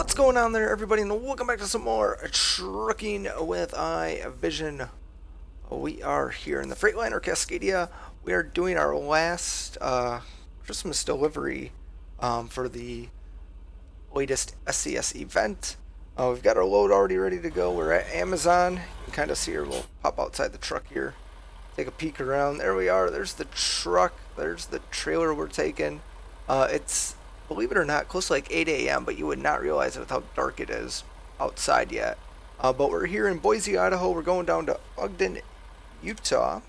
What's going on there, everybody, and welcome back to some more Trucking with iVision. We are here in the Freightliner Cascadia. We are doing our last Christmas delivery for the latest SCS event. We've got our load already ready to go. We're at Amazon. You can kind of see her. We'll pop outside the truck here, take a peek around. There we are. There's the truck. There's the trailer we're taking. It's, believe it or not, close to like 8 a.m., but you would not realize it with how dark it is outside yet. But we're here in Boise, Idaho. We're going down to Ogden, Utah.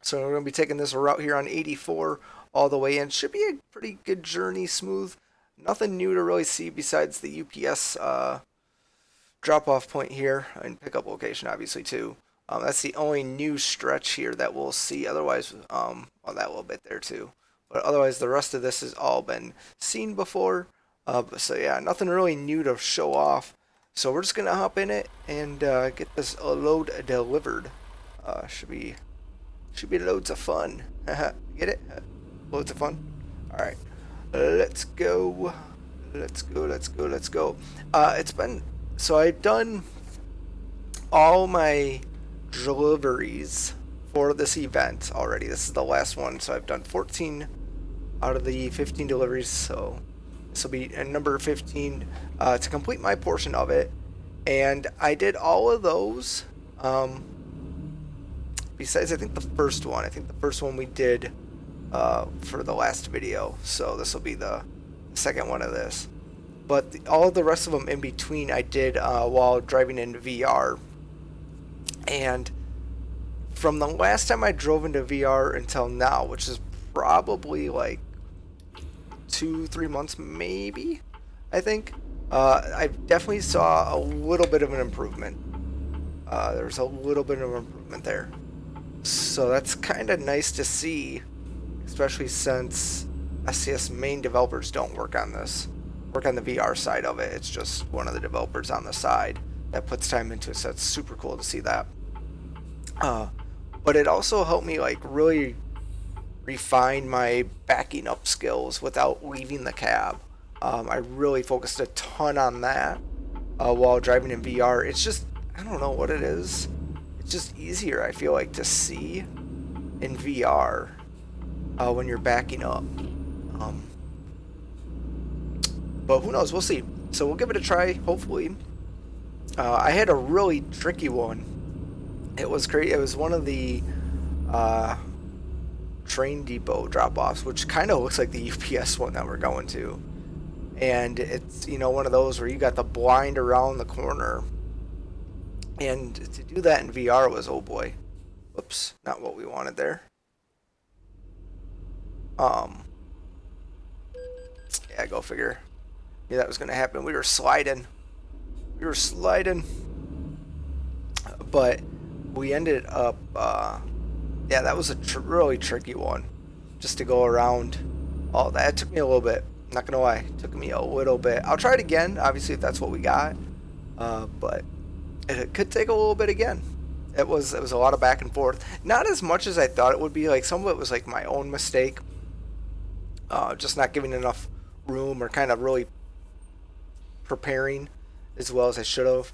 So we're going to be taking this route here on 84 all the way in. Should be a pretty good journey, smooth. Nothing new to really see besides the UPS drop-off point here and pickup location, obviously, too. That's the only new stretch here that we'll see. Otherwise, well, that little bit there, too. But otherwise, the rest of this has all been seen before. So yeah, nothing really new to show off. So we're just gonna hop in it and get this load delivered. Should be loads of fun. Get it? Loads of fun. All right, let's go. Let's go. It's been, so I've done all my deliveries for this event already. This is the last one, so I've done 14 out of the 15 deliveries, so this will be number 15 to complete my portion of it. And I did all of those besides I think the first one we did for the last video, so this will be the second one of this. But all of the rest of them in between I did while driving in VR. And from the last time I drove into VR until now, which is probably like 2-3 months maybe, I think, I definitely saw a little bit of an improvement. There's a little bit of improvement there. So that's kind of nice to see, especially since SCS main developers don't work on this. Work on the VR side of it. It's just one of the developers on the side that puts time into it, so it's super cool to see that. But it also helped me like really refine my backing up skills without leaving the cab. I really focused a ton on that while driving in VR. It's just, I don't know what it is. It's just easier, I feel like, to see in VR when you're backing up. But who knows? We'll see. So we'll give it a try, hopefully. I had a really tricky one. It was great. It was one of the train depot drop-offs, which kind of looks like the UPS one that we're going to. And it's, you know, one of those where you got the blind around the corner. And to do that in VR was, oh boy. Whoops, not what we wanted there. Yeah, go figure. Yeah, that was going to happen. We were sliding. But we ended up, yeah, that was a really tricky one, just to go around all that. It took me a little bit, not gonna lie, it took me a little bit. I'll try it again, obviously, if that's what we got, but it could take a little bit again. It was a lot of back and forth, not as much as I thought it would be. Like, some of it was like my own mistake, just not giving enough room or kind of really preparing as well as I should have.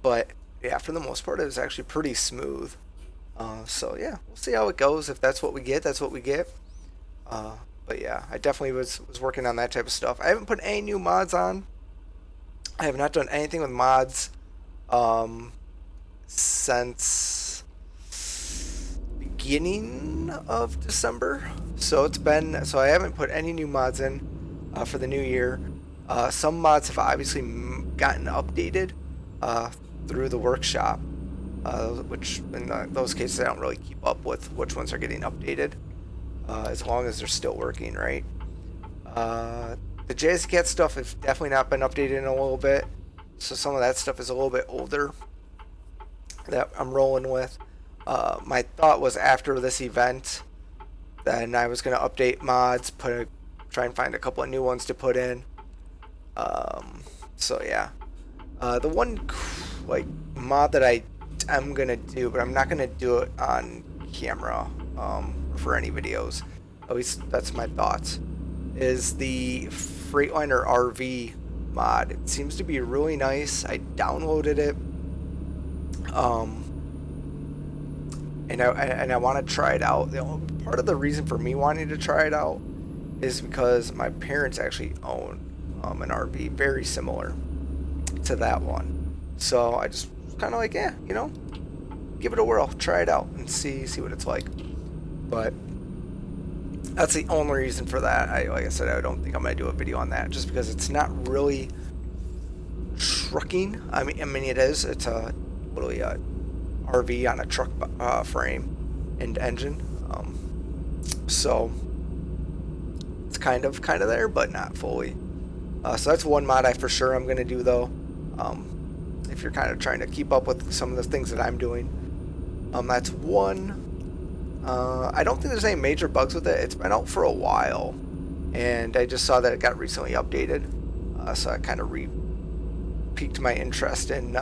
But yeah, for the most part, it was actually pretty smooth. So yeah, we'll see how it goes. If that's what we get, that's what we get. But yeah, I definitely was working on that type of stuff. I haven't put any new mods on. I have not done anything with mods since beginning of December. So I haven't put any new mods in for the new year. Some mods have obviously gotten updated through the workshop, which in those cases I don't really keep up with which ones are getting updated, as long as they're still working, right? The Jazzy Cat stuff has definitely not been updated in a little bit, so some of that stuff is a little bit older that I'm rolling with. My thought was after this event, then I was going to update mods, try and find a couple of new ones to put in. So yeah, the one like mod that I'm gonna do, but I'm not gonna do it on camera for any videos, at least that's my thoughts, is the Freightliner RV mod. It seems to be really nice. I downloaded it, and I want to try it out. Part of the reason for me wanting to try it out is because my parents actually own an RV very similar to that one. So I just kind of like, yeah, you know, give it a whirl, try it out, and see what it's like. But that's the only reason for that. Like I said, I don't think I'm gonna do a video on that, just because it's not really trucking. I mean, it is. It's literally a RV on a truck frame and engine. So it's kind of there, but not fully. So that's one mod I for sure I'm gonna do though. If you're kind of trying to keep up with some of the things that I'm doing, that's one. I don't think there's any major bugs with it. It's been out for a while, and I just saw that it got recently updated, so I kind of piqued my interest in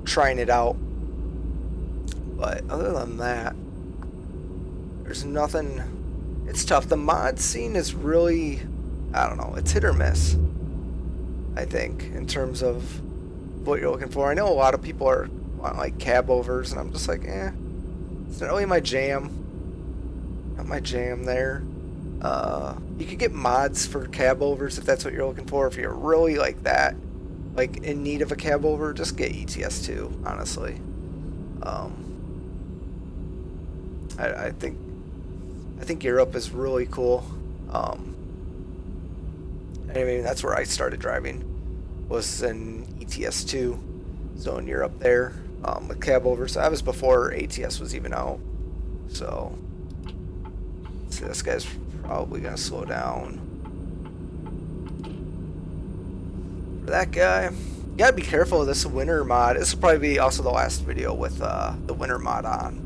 trying it out. But other than that, there's nothing. It's tough. The mod scene is really, I don't know, it's hit or miss, I think, in terms of what you're looking for. I know a lot of people want like cab overs, and I'm just like, it's not really my jam. Not my jam there. You could get mods for cab overs if that's what you're looking for. If you're really like that, like in need of a cab over, just get ETS2, honestly. I think Europe is really cool. I mean, that's where I started driving, was in ETS2, so in Europe there, with cab overs. That was before ATS was even out. So, see, this guy's probably gonna slow down. For that guy, you gotta be careful of this winter mod. This will probably be also the last video with the winter mod on.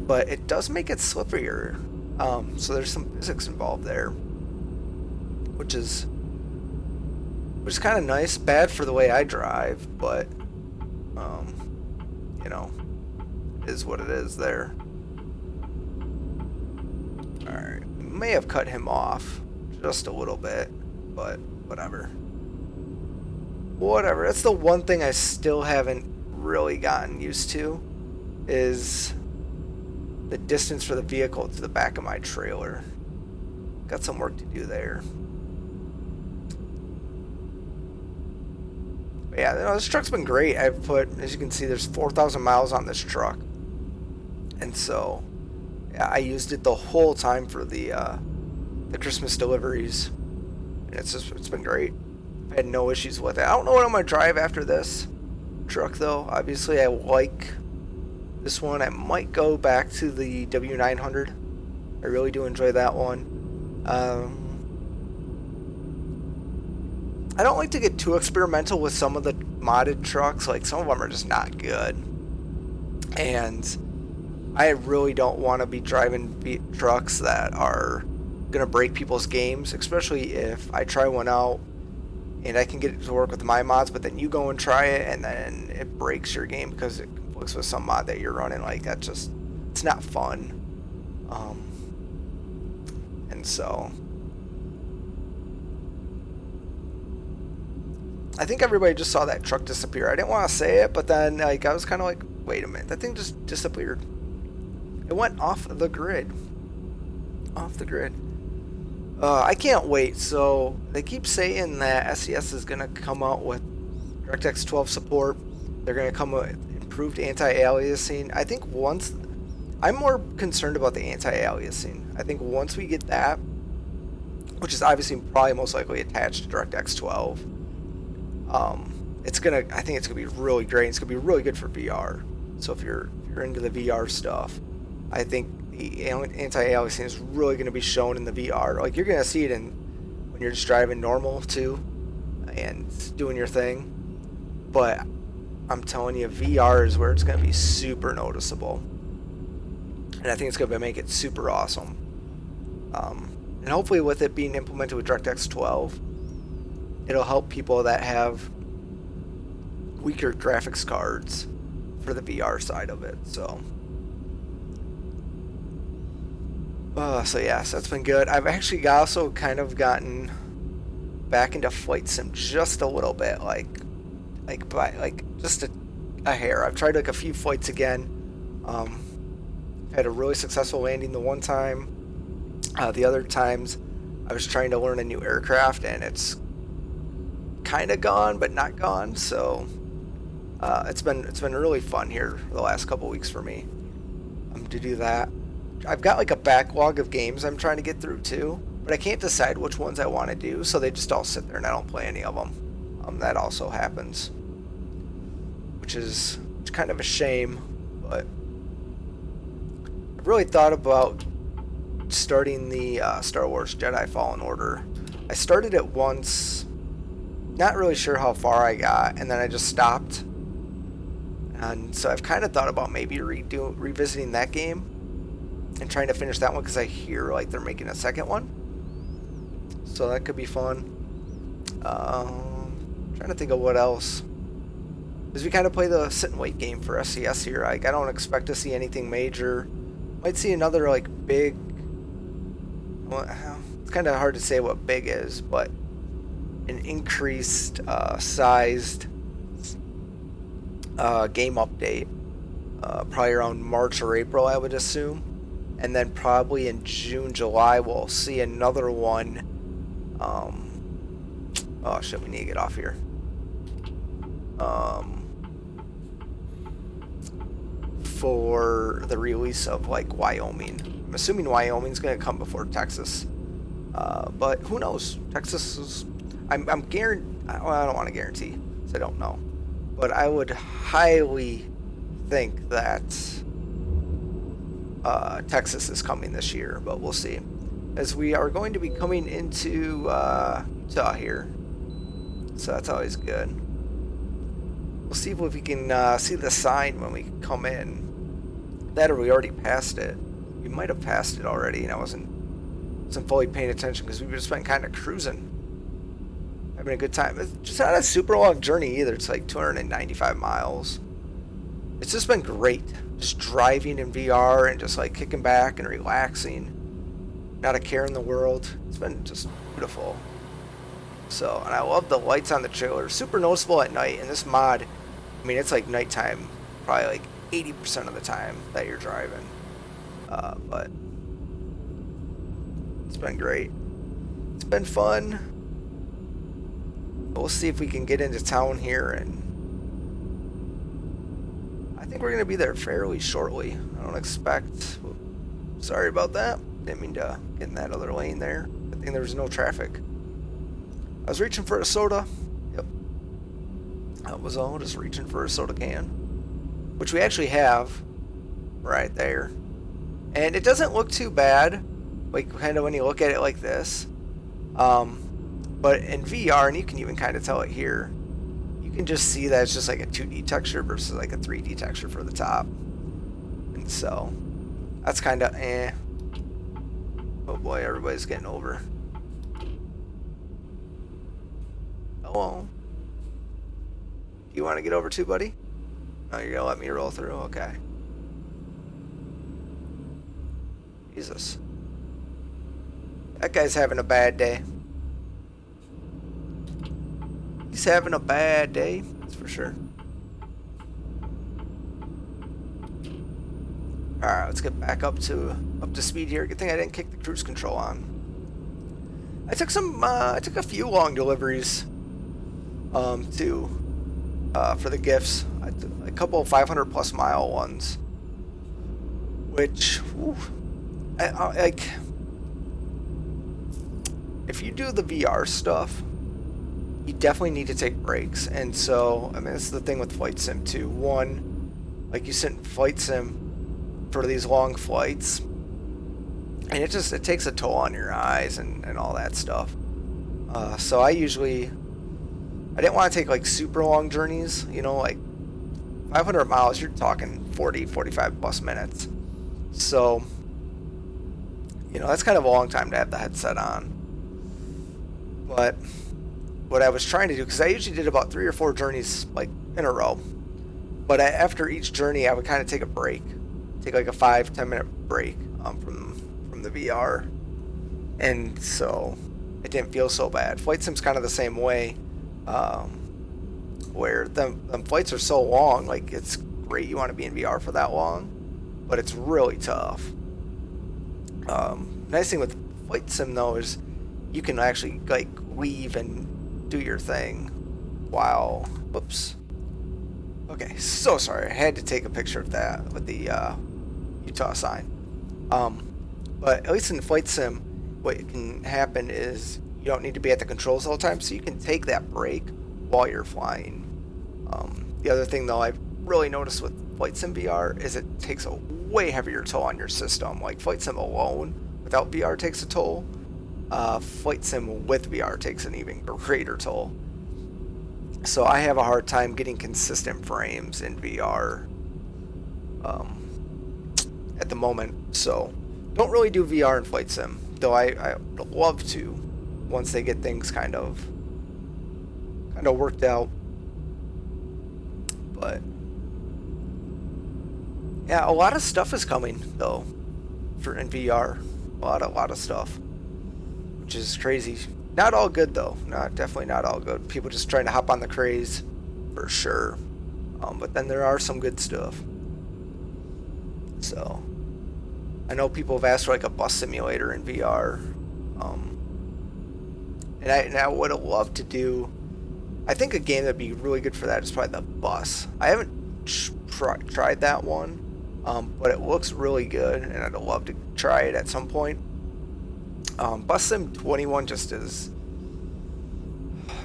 But it does make it slipperier. So there's some physics involved there, which is kind of nice. Bad for the way I drive, but you know, is what it is there. Alright, may have cut him off just a little bit, but whatever. That's the one thing I still haven't really gotten used to, is the distance for the vehicle to the back of my trailer. Got some work to do there. But yeah, this truck's been great. I've put, as you can see, there's 4,000 miles on this truck, and so yeah, I used it the whole time for the Christmas deliveries, and it's been great. I had no issues with it. I don't know what I'm gonna drive after this truck though. Obviously, I like this one. I might go back to the W900. I really do enjoy that one. I don't like to get too experimental with some of the modded trucks. Like, some of them are just not good, and I really don't want to be driving trucks that are gonna break people's games, especially if I try one out and I can get it to work with my mods, but then you go and try it and then it breaks your game because it conflicts with some mod that you're running. Like, that just, it's not fun. And so I think everybody just saw that truck disappear. I didn't want to say it, but then like I was kind of like, wait a minute, that thing just disappeared. It went off the grid. Off the grid. I can't wait. So they keep saying that SES is going to come out with DirectX 12 support. They're going to come with improved anti-aliasing. I think I'm more concerned about the anti-aliasing. I think once we get that, which is obviously probably most likely attached to DirectX 12, I think it's gonna be really great. It's gonna be really good for VR. So if you're into the VR stuff, I think the anti-aliasing is really gonna be shown in the VR. Like, you're gonna see it when you're just driving normal too, and doing your thing. But I'm telling you, VR is where it's gonna be super noticeable, and I think it's gonna make it super awesome. And hopefully, with it being implemented with DirectX 12, it'll help people that have weaker graphics cards for the VR side of it. So yeah, so that's been good. I've actually also kind of gotten back into flight sim just a little bit, by just a hair. I've tried like a few flights again. Had a really successful landing the one time. The other times, I was trying to learn a new aircraft, and it's kind of gone, but not gone. So it's been really fun here the last couple weeks for me to do that. I've got like a backlog of games I'm trying to get through too, but I can't decide which ones I want to do, so they just all sit there and I don't play any of them. That also happens, which is kind of a shame, but I've really thought about starting the Star Wars Jedi Fallen Order. I started it once, not really sure how far I got, and then I just stopped. And so I've kind of thought about maybe revisiting that game and trying to finish that one, because I hear like they're making a second one, so that could be fun. Trying to think of what else, because we kind of play the sit and wait game for SCS here. Like, I don't expect to see anything major. Might see another like big, well, it's kind of hard to say what big is, but an increased sized game update, probably around March or April, I would assume. And then probably in June, July, we'll see another one. Oh shit, we need to get off here. For the release of like Wyoming. I'm assuming Wyoming's gonna come before Texas. But who knows? Texas is, I'm guaranteed, well, I don't want to guarantee, because I don't know. But I would highly think that Texas is coming this year, but we'll see. As we are going to be coming into Utah here, so that's always good. We'll see if we can see the sign when we come in. That, or we already passed it. We might have passed it already, and I wasn't fully paying attention because we've just been kind of cruising, having a good time. It's just not a super long journey either. It's like 295 miles. It's just been great, just driving in VR and just like kicking back and relaxing, not a care in the world. It's been just beautiful. So, and I love the lights on the trailer, super noticeable at night. And this mod, I mean, it's like nighttime probably like 80% of the time that you're driving, but it's been great. It's been fun. We'll see if we can get into town here, and I think we're going to be there fairly shortly. I don't expect, sorry about that, didn't mean to get in that other lane there. Good thing there was no traffic. I was reaching for a soda. Yep, that was all, just reaching for a soda can, which we actually have right there. And it doesn't look too bad, like kind of when you look at it like this. But in VR, and you can even kind of tell it here, you can just see that it's just like a 2D texture versus like a 3D texture for the top. And so that's kind of eh. Oh boy, everybody's getting over. Hello. You want to get over too, buddy? Oh, you're gonna let me roll through? Okay. Jesus. That guy's having a bad day. He's having a bad day, that's for sure. Alright, let's get back up to speed here. Good thing I didn't kick the cruise control on. I took a few long deliveries too, for the gifts. I took a couple of 500 plus mile ones, which like, if you do the VR stuff, you definitely need to take breaks. And so, I mean, that's the thing with flight sim too. One, like, you sit in flight sim for these long flights, and it takes a toll on your eyes and all that stuff. So I didn't want to take like super long journeys, you know, like 500 miles, you're talking 40, 45 plus minutes. So, you know, that's kind of a long time to have the headset on. But what I was trying to do, because I usually did about 3 or 4 journeys like in a row, but after each journey I would kind of take a break, take like a 5-10 minute break from the VR. And so it didn't feel so bad. Flight sim's kind of the same way, where them flights are so long. Like, it's great you want to be in VR for that long, but it's really tough. Nice thing with flight sim though is you can actually like leave and do your thing while. Whoops. Okay, so sorry. I had to take a picture of that with the Utah sign. But at least in flight sim, what can happen is you don't need to be at the controls all the time, so you can take that break while you're flying. The other thing though I've really noticed with flight sim VR is it takes a way heavier toll on your system. Like flight sim alone without VR takes a toll. Flight sim with VR takes an even greater toll. So I have a hard time getting consistent frames in VR at the moment. So don't really do VR in flight sim, though I would love to once they get things kind of worked out. But yeah, a lot of stuff is coming though for in VR. A lot of stuff, which is crazy. Not all good though. Definitely not all good. People just trying to hop on the craze, for sure. But then there are some good stuff. So I know people have asked for like a bus simulator in VR, and I would have loved to do. I think a game that'd be really good for that is probably the bus. I haven't tried that one, but it looks really good, and I'd love to try it at some point. Bus Sim 21 just is.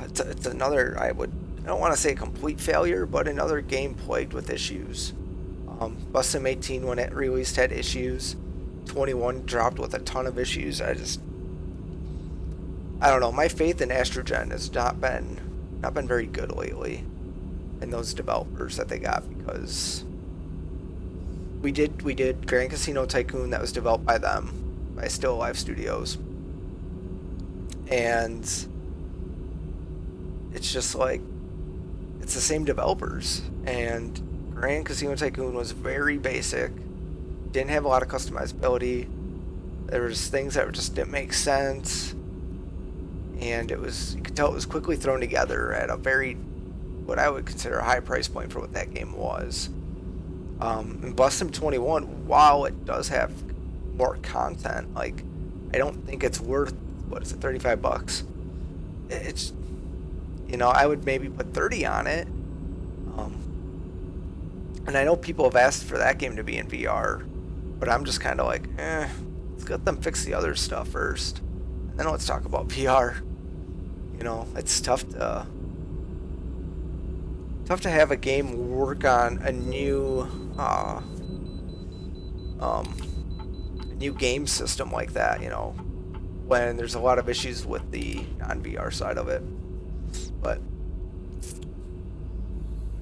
It's another. I don't want to say a complete failure, but another game plagued with issues. Bus Sim 18 when it released had issues. 21 dropped with a ton of issues. I don't know. My faith in Astrogen has not been very good lately, and those developers that they got, because we did Grand Casino Tycoon that was developed by them, by Still Alive Studios, and it's just like it's the same developers, and Grand Casino Tycoon was very basic, didn't have a lot of customizability. There was things that just didn't make sense, and you could tell it was quickly thrown together at a very, what I would consider a high price point for what that game was. And Bus Sim 21, while it does have more content, like, I don't think it's worth, what is it, $35? It's, I would maybe put 30 on it. And I know people have asked for that game to be in VR, but I'm just kind of like, let's let them fix the other stuff first, and then let's talk about VR. It's tough to have a game work on a new game system like that, when there's a lot of issues with the non-VR side of it. But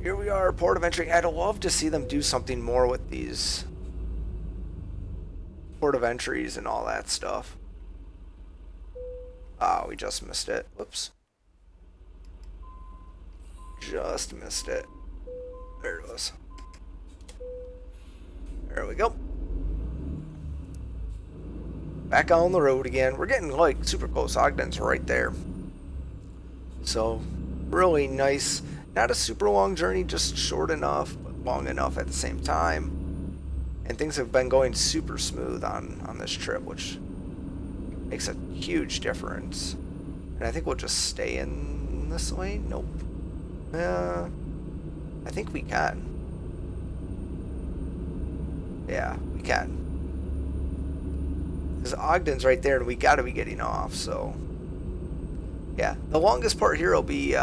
here we are, port of entry. I'd love to see them do something more with these port of entries and all that stuff. We just missed it. Whoops. Just missed it. There it was. There we go. Back on the road again. We're getting like super close. Ogden's right there. So really nice. Not a super long journey, just short enough, but long enough at the same time. And things have been going super smooth on this trip, which makes a huge difference. And I think we'll just stay in this lane. Nope. I think we can. Yeah, we can. Because Ogden's right there, and we got to be getting off, so. Yeah, the longest part here will be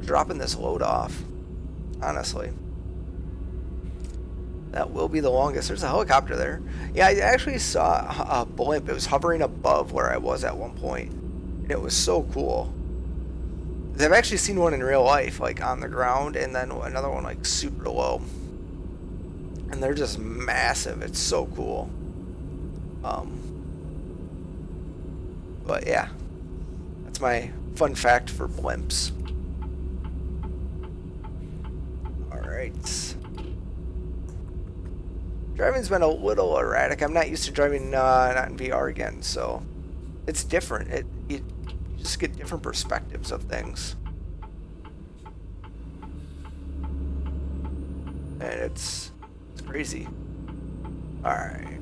dropping this load off, honestly. That will be the longest. There's a helicopter there. Yeah, I actually saw a blimp. It was hovering above where I was at one point, and it was so cool. I've actually seen one in real life, like on the ground, and then another one like super low. And they're just massive. It's so cool. But yeah, that's my fun fact for blimps. Alright. Driving's been a little erratic. I'm not used to driving not in VR again, so it's different. You just get different perspectives of things, and it's crazy. All right.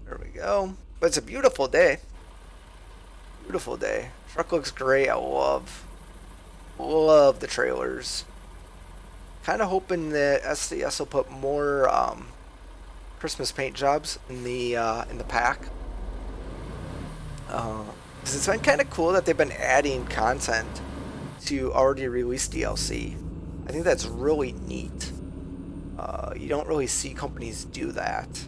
There we go. But it's a beautiful day. Beautiful day. Truck looks great. I love the trailers. Kind of hoping that SDS will put more Christmas paint jobs in the pack. Because it's been kind of cool that they've been adding content to already released DLC. I think that's really neat. You don't really see companies do that.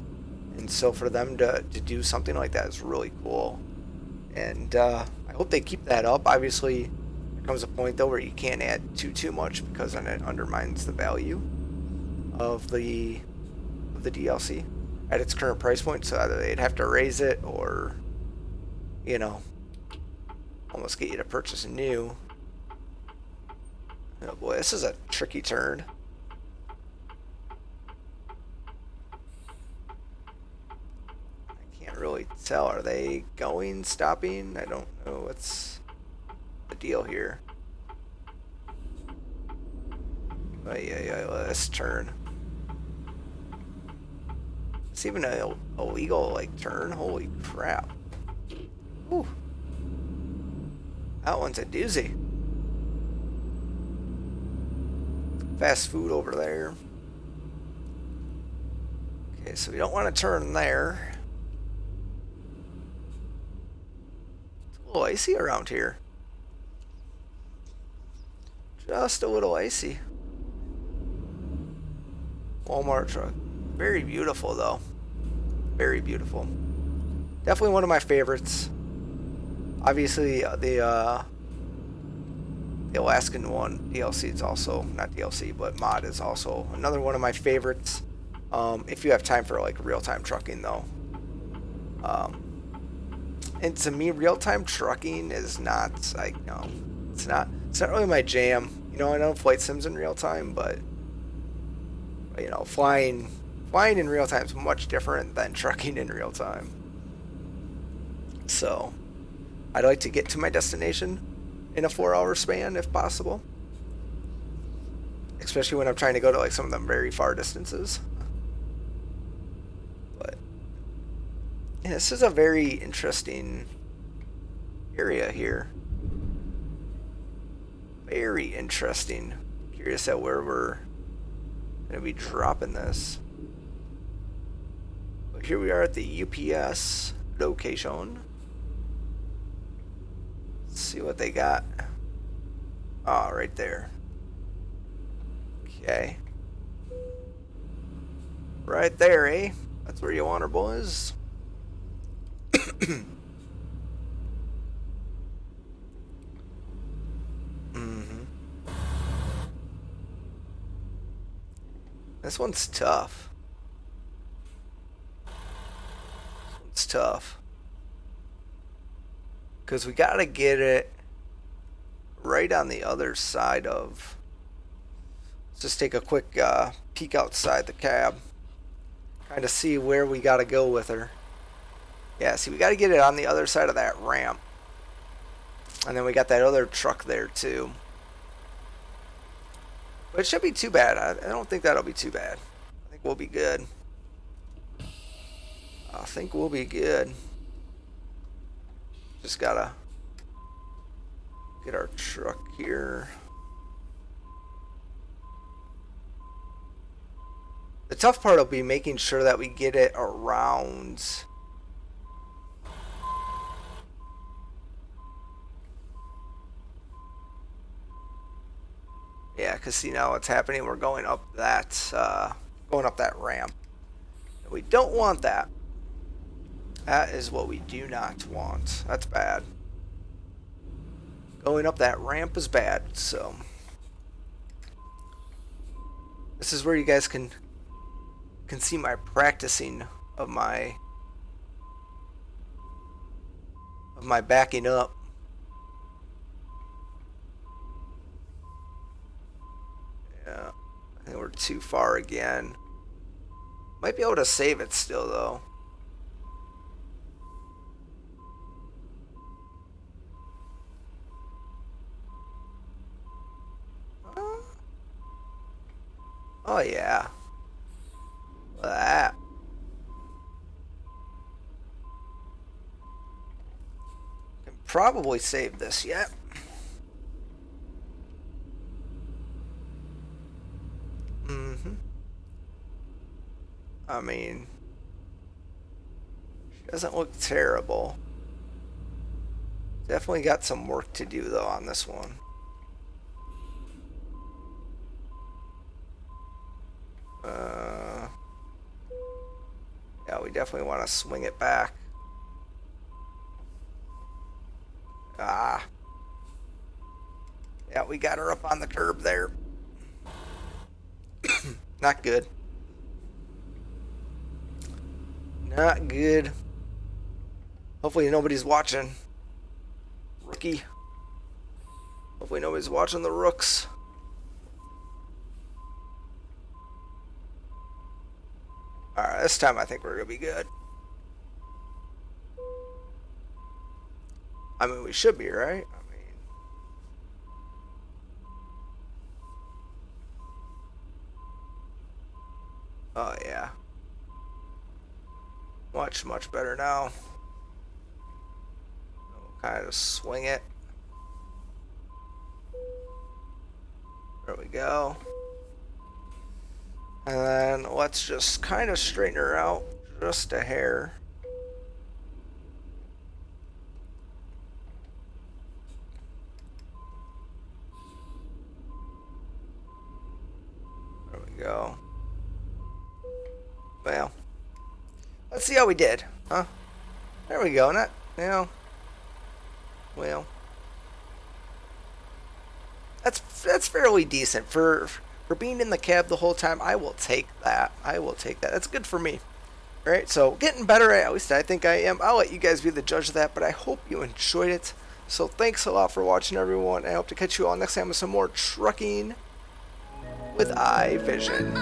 And so for them to do something like that is really cool. And I hope they keep that up. Obviously, there comes a point though where you can't add too much because then it undermines the value of the DLC at its current price point. So either they'd have to raise it or, you know, almost get you to purchase new. Oh boy, this is a tricky turn. I can't really tell. Are they going, stopping? I don't know what's the deal here. Oh yeah, let's turn. It's even a illegal like turn. Holy crap! Whew. That one's a doozy. Fast food over there. Okay, so we don't want to turn there. It's a little icy around here. Just a little icy. Walmart truck. Very beautiful though. Very beautiful. Definitely one of my favorites. Obviously the Alaskan one DLC is also not DLC, but mod is also another one of my favorites. If you have time for like real-time trucking though. And to me, real-time trucking is not like it's not really my jam. You know, I know flight sims in real time, but you know, flying in real time is much different than trucking in real time. So I'd like to get to my destination in a 4-hour span if possible, especially when I'm trying to go to like some of them very far distances. But yeah, this is a very interesting area here. Very interesting. Curious at where we're gonna be dropping this. But here we are at the UPS location. Let's see what they got. Oh, right there. Okay. Right there, eh? That's where you want her, boys. This one's tough. It's tough. Because we gotta get it right on the other side of... Let's just take a quick peek outside the cab. Kind of see where we gotta go with her. Yeah, see, we gotta get it on the other side of that ramp. And then we got that other truck there too. But it should be too bad. I don't think that'll be too bad. I think we'll be good. I think we'll be good. Just gotta get our truck here. The tough part will be making sure that we get it around. Yeah, because see now what's happening. We're going up that ramp. We don't want that. That is what we do not want. That's bad. Going up that ramp is bad. So this is where you guys can see my practicing of my backing up. Yeah, I think we're too far again. Might be able to save it still, though. Oh, yeah. Look at that. Can probably save this yet. I mean, she doesn't look terrible. Definitely got some work to do, though, on this one. Yeah, we definitely want to swing it back. Ah. Yeah, we got her up on the curb there. Not good. Not good. Hopefully nobody's watching. Rookie. Hopefully nobody's watching the rooks. Alright, this time I think we're going to be good. I mean, we should be, right? I mean... Oh, yeah. Much, much better now. We'll kind of swing it. There we go. And then let's just kind of straighten her out just a hair. There we go. Well, let's see how we did, huh? There we go. Not, you know, well, that's fairly decent for being in the cab the whole time. I will take that. I will take that. That's good for me. All right, so getting better at least I think I am. I'll let you guys be the judge of that, but I hope you enjoyed it. So thanks a lot for watching, everyone. I hope to catch you all next time with some more trucking with iVision.